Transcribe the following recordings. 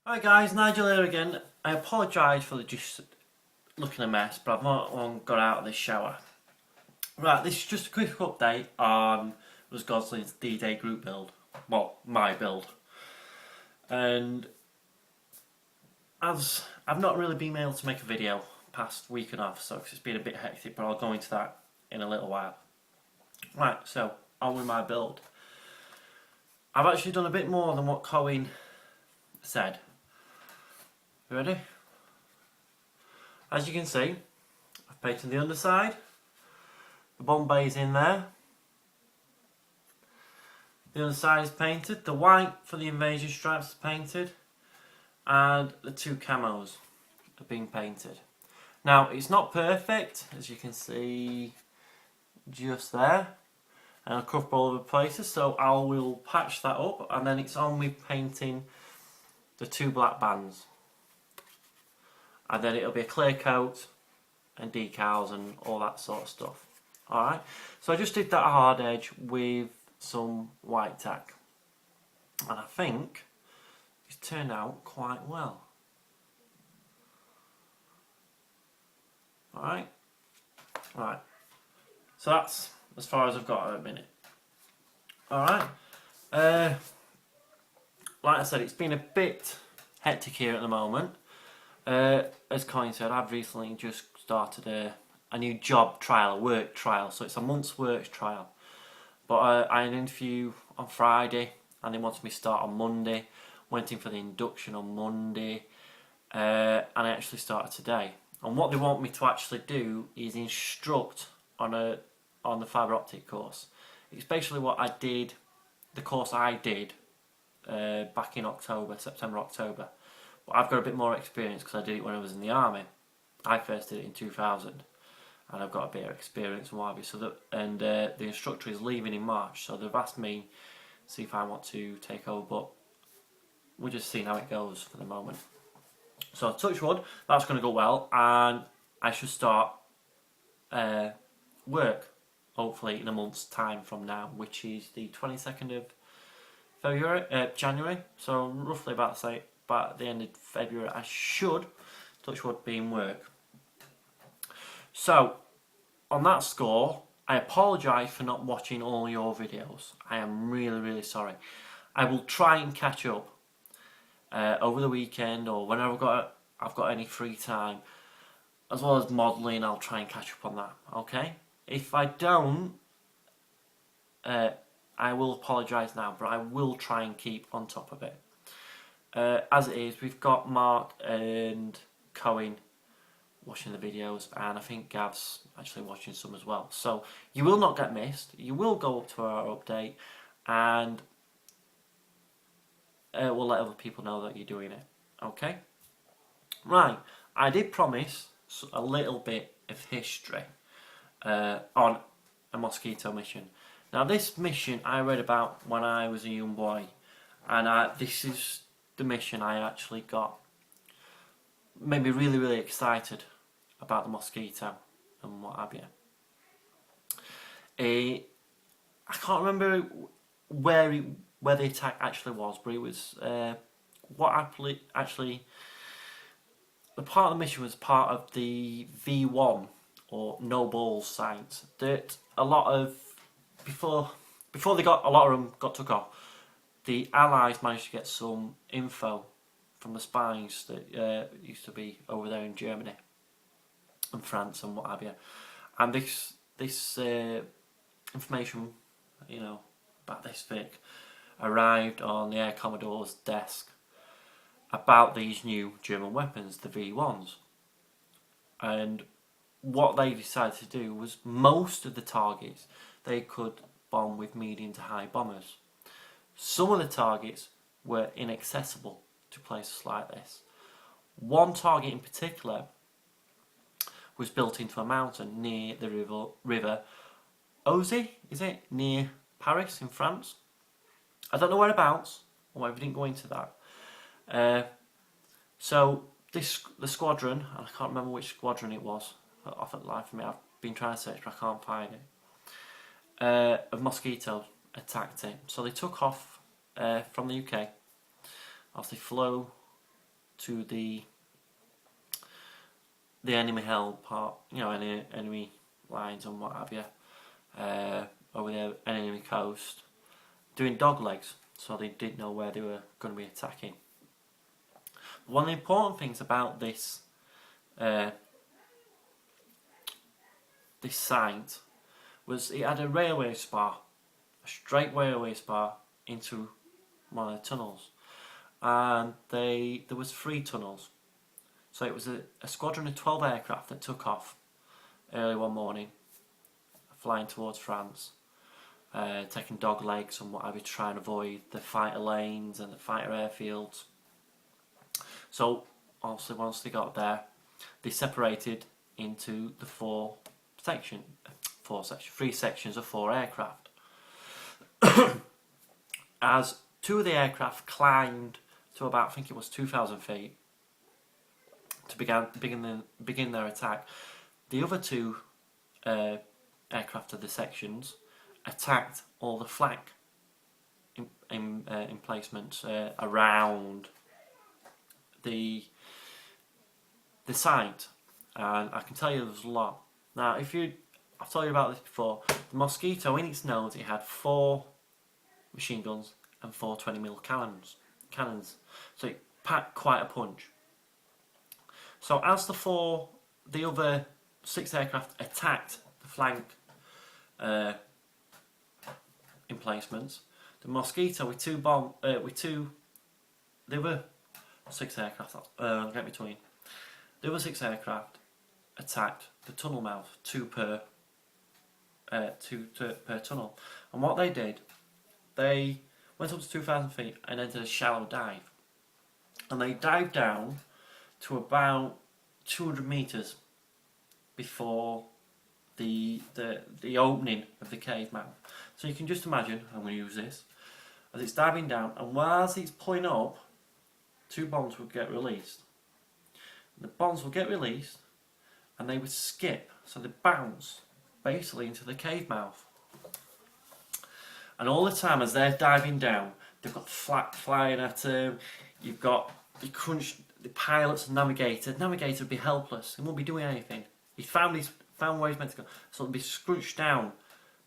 Hi guys, Nigel here again. I apologise for the just looking a mess, but I've not long got out of the shower. Right, this is just a quick update on was Gosselin's D-Day group build. Well, my build. And as I've not really been able to make a video past week and a half, so 'cause it's been a bit hectic, but I'll go into that in a little while. Right, so on with my build. I've actually done a bit more than what Cohen said. You ready? As you can see, I've painted the underside, the Bombay's in there, the underside is painted, the white for the invasion stripes is painted, and the two camos have been painted. Now it's not perfect, as you can see just there, and a couple of other places, so I will patch that up, and then it's on with painting the two black bands. And then it'll be a clear coat and decals and all that sort of stuff. Alright, so I just did that hard edge with some white tack. And I think it's turned out quite well. Alright, right. So that's as far as I've got at a minute. Alright, like I said, it's been a bit hectic here at the moment. As Colin said, I've recently just started a new job trial, a work trial, so it's a month's work trial. But I had an interview on Friday and they wanted me to start on Monday, went in for the induction on Monday, and I actually started today. And what they want me to actually do is instruct on the fibre optic course. It's basically what I did, the course I did back in September, October. But I've got a bit more experience because I did it when I was in the army. I first did it in 2000, and I've got a bit of experience and what have you. So the instructor is leaving in March, so they've asked me see if I want to take over, but we're just seeing how it goes for the moment. So touch wood, that's going to go well, and I should start work hopefully in a month's time from now, which is the 22nd of January. So roughly about the end of February, I should, touch wood, be in work. So, on that score, I apologise for not watching all your videos. I am really, really sorry. I will try and catch up over the weekend or whenever I've got any free time, as well as modelling. I'll try and catch up on that. Okay? If I don't, I will apologise now, but I will try and keep on top of it. As it is, we've got Mark and Cohen watching the videos, and I think Gav's actually watching some as well. So you will not get missed. You will go up to our update, and we'll let other people know that you're doing it. Okay? Right. I did promise a little bit of history on a mosquito mission. Now this mission I read about when I was a young boy, and this is the mission I actually got, made me really, really excited about the mosquito and what have you. I can't remember where the attack actually was, but it was what actually the part of the mission was part of the V1 or no balls site that a lot of before they got a lot of them got took off. The Allies managed to get some info from the spies that used to be over there in Germany and France and what have you. And this information, you know, about this thick, arrived on the Air Commodore's desk about these new German weapons, the V1s. And what they decided to do was most of the targets they could bomb with medium to high bombers. Some of the targets were inaccessible to places like this. One target in particular was built into a mountain near the river Oise, is it? Near Paris in France. I don't know whereabouts, or I didn't go into that. So the squadron, and I can't remember which squadron it was, off at the life of me, I've been trying to search but I can't find it, of mosquitoes attacked it. So they took off from the UK. As they flew to the enemy held part, any enemy lines and what have you, over the enemy coast, doing dog legs, so they didn't know where they were going to be attacking. One of the important things about this this site was it had a railway spar, a straight railway spar into one of the tunnels, and there was 3 tunnels. So it was a squadron of 12 aircraft that took off early one morning, flying towards France, taking dog legs and what have you, to try and avoid the fighter lanes and the fighter airfields. So also once they got there, they separated into the 3 sections of 4 aircraft. As 2 of the aircraft climbed to about, I think it was 2,000 feet to begin their attack, the other 2 aircraft of the sections attacked all the flank emplacements around the site, and I can tell you there's a lot. Now, I've told you about this before. The Mosquito, in its nose, it had 4 machine guns and 4 20mm cannons. So it packed quite a punch. So as the other 6 aircraft attacked the flank emplacements, the Mosquito with 2 the other 6 aircraft, get between. The other 6 aircraft attacked the tunnel mouth, 2 per tunnel. And what they did, they went up to 2,000 feet and entered a shallow dive. And they dived down to about 200 metres before the opening of the cave mouth. So you can just imagine, I'm going to use this, as it's diving down, and whilst it's pulling up, 2 bombs would get released. The bombs will get released and they would skip, so they bounce basically into the cave mouth. And all the time as they're diving down, they've got flak flying at them, you've got the pilots and navigator. The navigator would be helpless, he won't be doing anything. He found where he's meant to go, so they'll be scrunched down,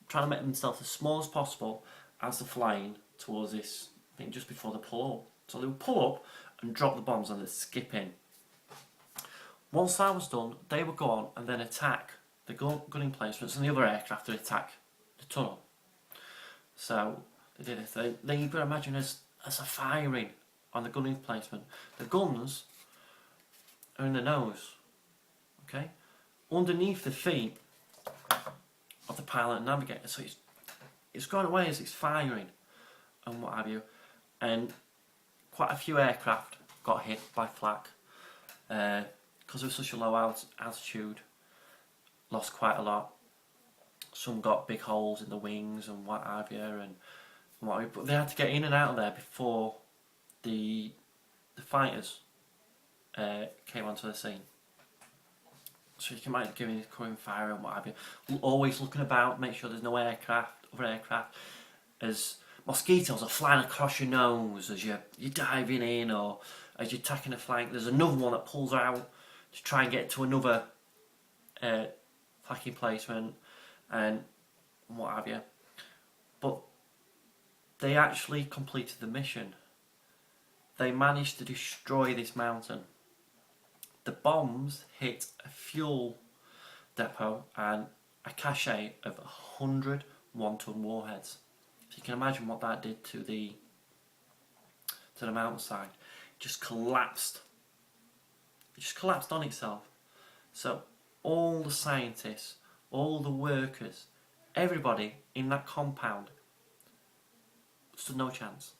trying to make themselves as small as possible as they're flying towards this thing just before they pull up. So they would pull up and drop the bombs and they'd skip in. Once that was done, they would go on and then attack the gun emplacements, and the other aircraft would attack the tunnel. So they did it. Then you've got to imagine as a firing on the gun emplacement. The guns are in the nose, okay, underneath the feet of the pilot and navigator. So it's going away as it's firing and what have you. And quite a few aircraft got hit by flak because it was such a low altitude. Lost quite a lot. Some got big holes in the wings and what have you, but they had to get in and out of there before the fighters came onto the scene. So you can imagine giving covering fire and what have you. Always looking about, make sure there's no other aircraft. As mosquitoes are flying across your nose as you're diving in, or as you're attacking a flank. There's another one that pulls out to try and get to another flak emplacement and what have you. But they actually completed the mission. They managed to destroy this mountain. The bombs hit a fuel depot and a cache of 100 1-ton warheads. So you can imagine what that did to the mountainside. It just collapsed. It just collapsed on itself. So all the scientists, all the workers, everybody in that compound stood no chance.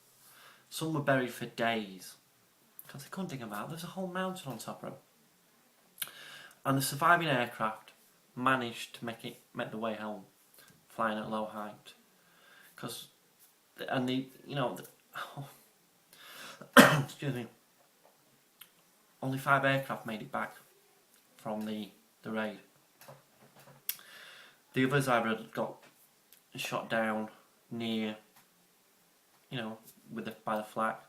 Some were buried for days because they couldn't dig them out. There's a whole mountain on top of them. And the surviving aircraft managed to make the way home, flying at low height. Excuse me. Only 5 aircraft made it back from the raid. The others either got shot down near, by the flak.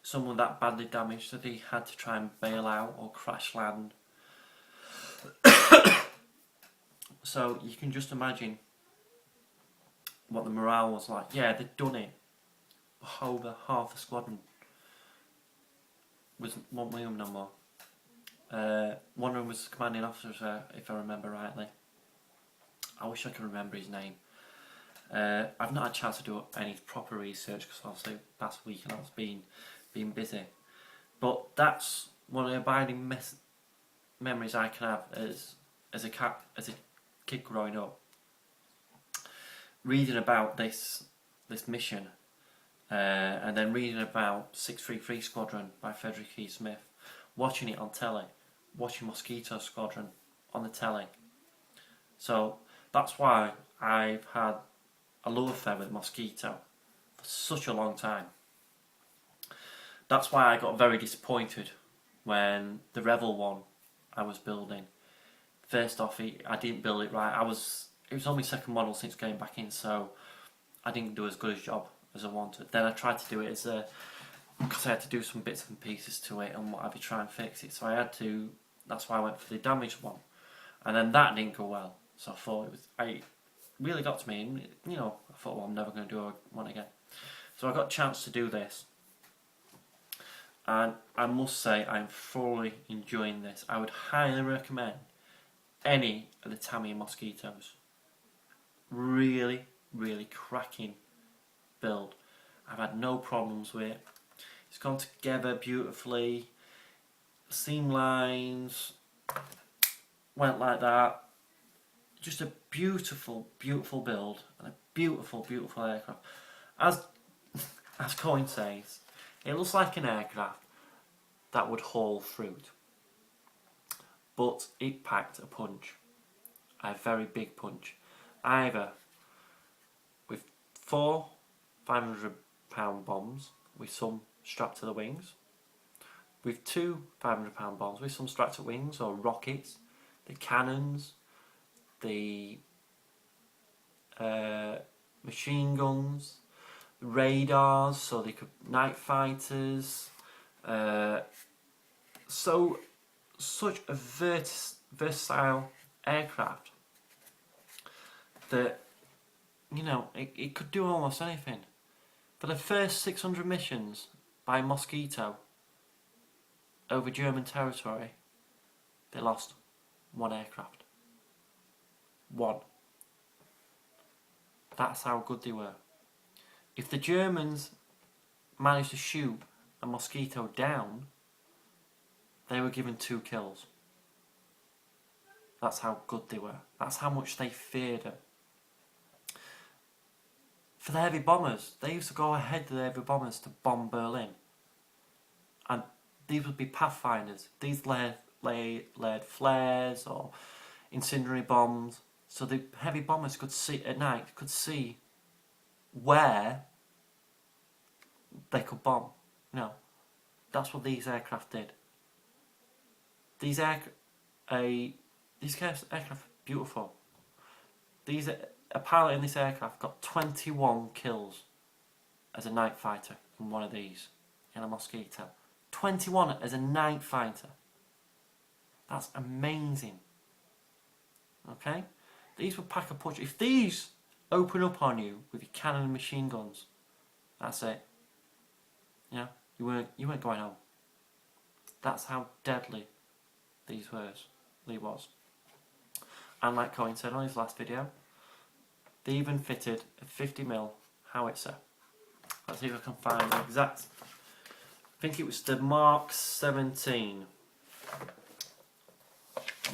Some were that badly damaged that he had to try and bail out or crash land. So you can just imagine what the morale was like. Yeah, they'd done it. Over half the squadron wasn't with them no more. One of them was the commanding officer, if I remember rightly. I wish I could remember his name. I've not had a chance to do any proper research because obviously the past week and I've been busy. But that's one of the abiding memories I can have as a kid growing up. Reading about this mission, and then reading about 633 Squadron by Frederick E. Smith, watching it on telly, watching Mosquito Squadron on the telly. So that's why I've had a love affair with Mosquito for such a long time. That's why I got very disappointed when the Revel one I was building. First off, I didn't build it right. It was only second model since going back in, so I didn't do as good a job as I wanted. Then I tried to do it because I had to do some bits and pieces to it and what have you, try and fix it. So that's why I went for the damaged one. And then that didn't go well. So I thought it really got to me, and I thought, well, I'm never going to do one again. So I got a chance to do this. And I must say, I'm thoroughly enjoying this. I would highly recommend any of the Tamiya Mosquitoes. Really, really cracking build. I've had no problems with it. It's gone together beautifully. Seam lines went like that. Just a beautiful, beautiful build and a beautiful, beautiful aircraft. As Coin says, it looks like an aircraft that would haul fruit, but it packed a punch, a very big punch. Either with 4 500-pound bombs, with some strapped to the wings, with 2 500-pound bombs, with some strapped to wings, or rockets, the cannons, the machine guns, radars, so they could night fighters. Such a versatile aircraft that it could do almost anything. For the first 600 missions by Mosquito over German territory, they lost 1 aircraft. 1. That's how good they were. If the Germans managed to shoot a Mosquito down, they were given 2 kills. That's how good they were. That's how much they feared it. For the heavy bombers, they used to go ahead of the heavy bombers to bomb Berlin. And these would be pathfinders. These layered flares or incendiary bombs. So the heavy bombers could see at night, where they could bomb. That's what these aircraft did. These aircraft are beautiful. A pilot in this aircraft got 21 kills as a night fighter from one of these in a Mosquito. 21 as a night fighter. That's amazing. Okay? These would pack a punch. If these open up on you with your cannon and machine guns, that's it. You weren't going home. That's how deadly these was. And like Coin said on his last video, they even fitted a 50mm howitzer. Let's see if I can find the exact. I think it was the Mark 17.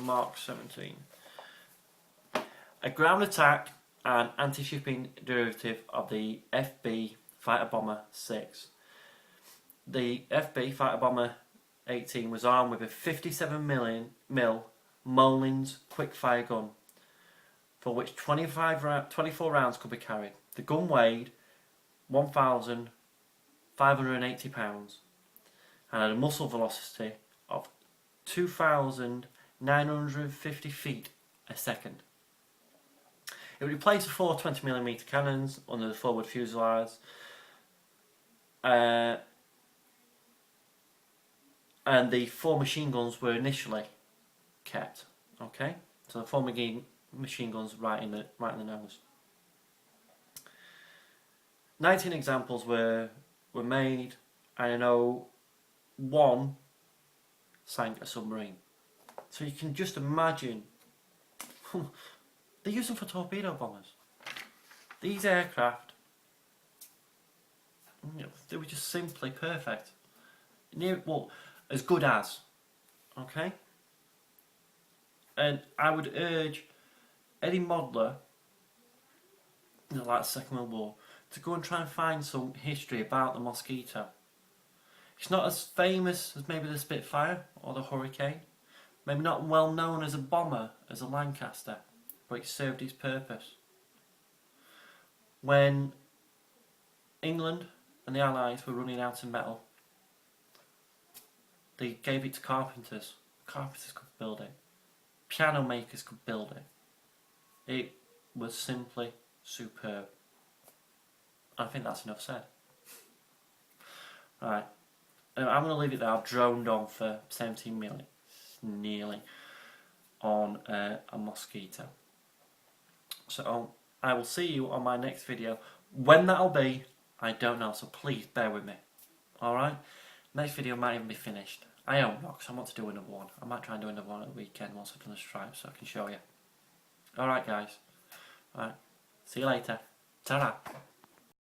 Mark 17. A ground attack and anti-shipping derivative of the FB Fighter Bomber 6. The FB Fighter Bomber 18 was armed with a 57mm Mullins quick-fire gun, for which 24 rounds could be carried. The gun weighed 1,580 pounds and had a muzzle velocity of 2,950 feet a second. It would replace the 4 20mm cannons under the forward fuselage. and the 4 machine guns were initially kept. Okay, so the 4 machine guns right in the nose. 19 examples were made, and I know 1 sank a submarine. So you can just imagine, they use them for torpedo bombers. These aircraft, they were just simply perfect. Well, as good as, okay? And I would urge any modeller, like the Second World War, to go and try and find some history about the Mosquito. It's not as famous as maybe the Spitfire or the Hurricane. Maybe not well known as a bomber as a Lancaster, but it served its purpose. When England and the Allies were running out of metal, they gave it to carpenters. Carpenters could build it. Piano makers could build it. It was simply superb. I think that's enough said. Right, I'm going to leave it there. I've droned on for 17 minutes, nearly, on a Mosquito. So I will see you on my next video. When that'll be, I don't know, so please bear with me. Alright? Next video might even be finished. I hope not, because I want to do another one. I might try and do another one at the weekend once I've done the stripes, so I can show you. Alright guys. Alright. See you later. Ta-ra.